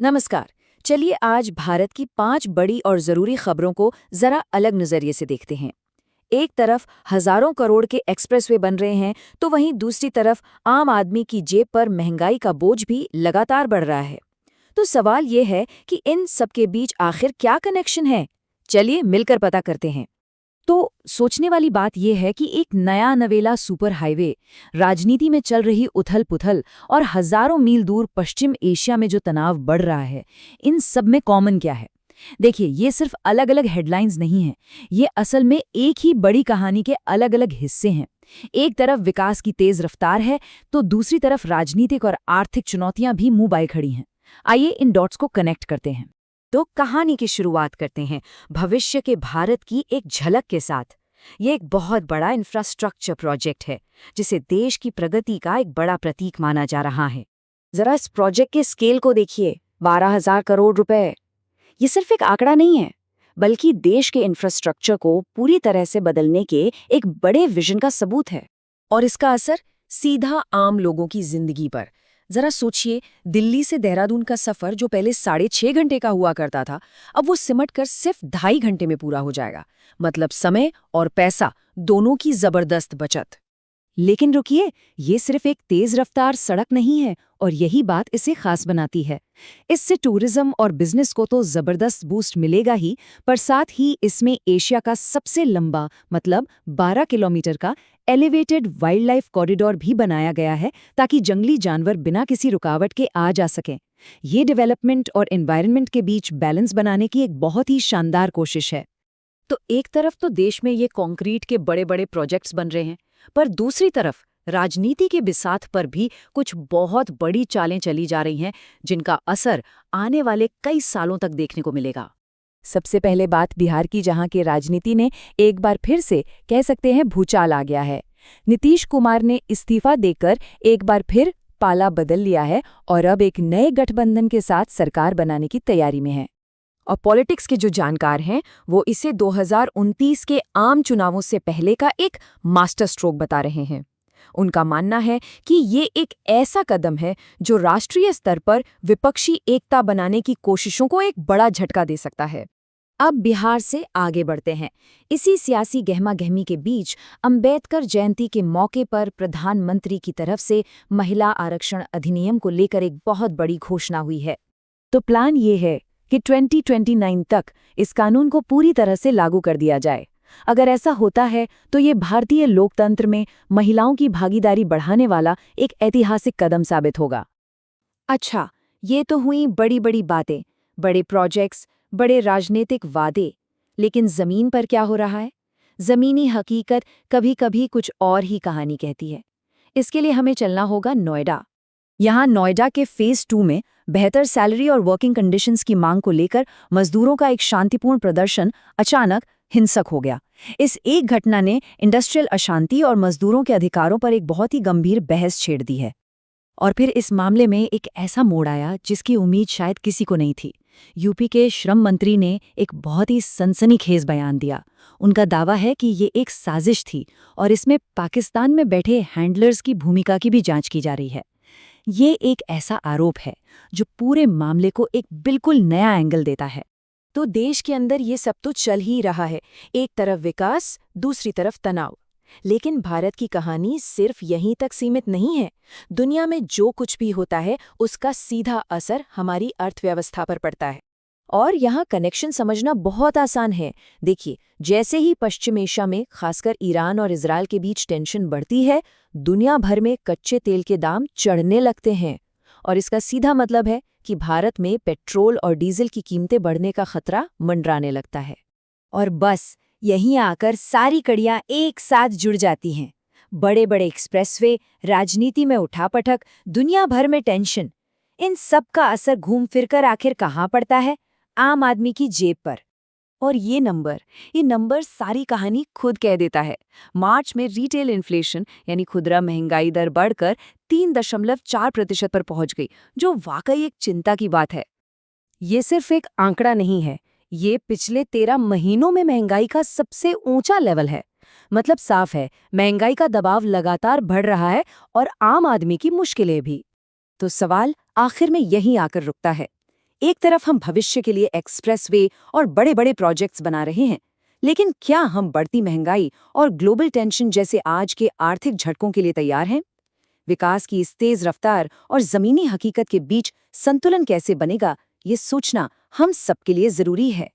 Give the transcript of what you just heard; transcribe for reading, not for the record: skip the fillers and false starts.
नमस्कार। चलिए आज भारत की 5 बड़ी और जरूरी खबरों को जरा अलग नजरिए से देखते हैं। एक तरफ हजारों करोड़ के एक्सप्रेसवे बन रहे हैं, तो वहीं दूसरी तरफ आम आदमी की जेब पर महंगाई का बोझ भी लगातार बढ़ रहा है। तो सवाल ये है कि इन सबके बीच आखिर क्या कनेक्शन है? चलिए मिलकर पता करते हैं। तो सोचने वाली बात यह है कि एक नया नवेला सुपर हाईवे, राजनीति में चल रही उथल-पुथल और हजारों मील दूर पश्चिम एशिया में जो तनाव बढ़ रहा है, इन सब में कॉमन क्या है? देखिए, ये सिर्फ अलग-अलग हेडलाइंस नहीं हैं। ये असल में एक ही बड़ी कहानी के अलग-अलग हिस्से हैं। एक तरफ विकास की तेज रफ्तार है, तो दूसरी तरफ राजनीतिक और आर्थिक चुनौतियां भी मुंह बाए खड़ी हैं। आइए इन डॉट्स को कनेक्ट करते हैं। तो कहानी की शुरुआत करते हैं भविष्य के भारत की एक झलक के साथ। ये एक बहुत बड़ा इंफ्रास्ट्रक्चर प्रोजेक्ट है, जिसे देश की प्रगति का एक बड़ा प्रतीक माना जा रहा है। जरा इस प्रोजेक्ट के स्केल को देखिए, 12,000 करोड़ रुपए। ये सिर्फ एक आंकड़ा नहीं है, बल्कि देश के इंफ्रास्ट्रक्चर को पूरी तरह से बदलने के एक बड़े विजन का सबूत है। और इसका असर सीधा आम लोगों की जिंदगी पर। जरा सोचिए, दिल्ली से देहरादून का सफर जो पहले 6.5 घंटे का हुआ करता था, अब वो सिमट कर सिर्फ 2.5 घंटे में पूरा हो जाएगा। मतलब समय और पैसा दोनों की जबरदस्त बचत। लेकिन रुकिए, ये सिर्फ एक तेज रफ्तार सड़क नहीं है, और यही बात इसे खास बनाती है। इससे टूरिज्म और बिजनेस को तो जबरदस्त बूस्ट मिलेगा ही, पर साथ ही इसमें एशिया का सबसे लंबा, मतलब 12 किलोमीटर का एलिवेटेड वाइल्ड लाइफ कॉरिडोर भी बनाया गया है, ताकि जंगली जानवर बिना किसी रुकावट के आ जा सकें। ये डेवलपमेंट और एनवायरनमेंट के बीच बैलेंस बनाने की एक बहुत ही शानदार कोशिश है। तो एक तरफ तो देश में ये कंक्रीट के बड़े बड़े प्रोजेक्ट्स बन रहे हैं, पर दूसरी तरफ राजनीति के बिसात पर भी कुछ बहुत बड़ी चालें चली जा रही हैं, जिनका असर आने वाले कई सालों तक देखने को मिलेगा। सबसे पहले बात बिहार की, जहां के राजनीति ने एक बार फिर से कह सकते हैं भूचाल आ गया है। नीतीश कुमार ने इस्तीफा देकर एक बार फिर पाला बदल लिया है और अब एक नए गठबंधन के साथ सरकार बनाने की तैयारी में है। और पॉलिटिक्स के जो जानकार हैं, वो इसे 2029 के आम चुनावों से पहले का एक मास्टर स्ट्रोक बता रहे हैं। उनका मानना है कि ये एक ऐसा कदम है जो राष्ट्रीय स्तर पर विपक्षी एकता बनाने की कोशिशों को एक बड़ा झटका दे सकता है। अब बिहार से आगे बढ़ते हैं। इसी सियासी गहमा-गहमी के बीच अंबेडकर जयंती के मौके पर प्रधानमंत्री की तरफ से महिला आरक्षण अधिनियम को लेकर एक बहुत बड़ी घोषणा हुई है। तो प्लान ये है कि 2029 तक इस कानून को पूरी तरह से लागू कर दिया जाए। अगर ऐसा होता है तो ये भारतीय लोकतंत्र में महिलाओं की भागीदारी बढ़ाने वाला एक ऐतिहासिक कदम साबित होगा। अच्छा, ये तो हुई बड़ी-बड़ी बातें, बड़े प्रोजेक्ट्स, बड़े राजनीतिक वादे। लेकिन जमीन पर क्या हो रहा है? जमीनी हकीकत कभी-कभी कुछ और ही कहानी कहती है। इसके लिए हमें चलना होगा नोएडा। यहाँ नोएडा के फेज 2 में बेहतर सैलरी और वर्किंग कंडीशंस की मांग को लेकर मजदूरों का एक शांतिपूर्ण प्रदर्शन अचानक हिंसक हो गया। इस एक घटना ने इंडस्ट्रियल अशांति और मजदूरों के अधिकारों पर एक बहुत ही गंभीर बहस छेड़ दी है। और फिर इस मामले में एक ऐसा मोड़ आया जिसकी उम्मीद शायद किसी को नहीं थी। यूपी के श्रम मंत्री ने एक बहुत ही सनसनीखेज बयान दिया। उनका दावा है कि ये एक साजिश थी और इसमें पाकिस्तान में बैठे हैंडलर्स की भूमिका की भी जांच की जा रही है। ये एक ऐसा आरोप है जो पूरे मामले को एक बिल्कुल नया एंगल देता है। तो देश के अंदर ये सब तो चल ही रहा है, एक तरफ विकास, दूसरी तरफ तनाव। लेकिन भारत की कहानी सिर्फ यहीं तक सीमित नहीं है। दुनिया में जो कुछ भी होता है, उसका सीधा असर हमारी अर्थव्यवस्था पर पड़ता है। और यहाँ कनेक्शन समझना बहुत आसान है। देखिए, जैसे ही पश्चिम एशिया में, खासकर ईरान और इजरायल के बीच टेंशन बढ़ती है, दुनिया भर में कच्चे तेल के दाम चढ़ने लगते हैं। और इसका सीधा मतलब है कि भारत में पेट्रोल और डीजल की कीमतें बढ़ने का खतरा मंडराने लगता है। और बस यहीं आकर सारी कड़ियां एक साथ जुड़ जाती हैं। बड़े बड़े एक्सप्रेसवे, राजनीति में उठापटक, दुनिया भर में टेंशन, इन सब का असर घूम फिरकर आखिर कहाँ पड़ता है? आम आदमी की जेब पर। और ये नंबर सारी कहानी खुद कह देता है। मार्च में रिटेल इन्फ्लेशन यानी खुदरा महंगाई दर बढ़कर 3.4% पर पहुंच गई, जो वाकई एक चिंता की बात है। ये सिर्फ एक आंकड़ा नहीं है, ये पिछले 13 महीनों में महंगाई का सबसे ऊंचा लेवल है। मतलब साफ है, महंगाई का दबाव लगातार बढ़ रहा है और आम आदमी की मुश्किलें भी। तो सवाल आखिर में यहीं आकर रुकता है। एक तरफ हम भविष्य के लिए एक्सप्रेसवे और बड़े-बड़े प्रोजेक्ट्स बना रहे हैं, लेकिन क्या हम बढ़ती महंगाई और ग्लोबल टेंशन जैसे आज के आर्थिक झटकों के लिए तैयार हैं? विकास की इस तेज रफ्तार और जमीनी हकीकत के बीच संतुलन कैसे बनेगा, ये सोचना हम सबके लिए जरूरी है।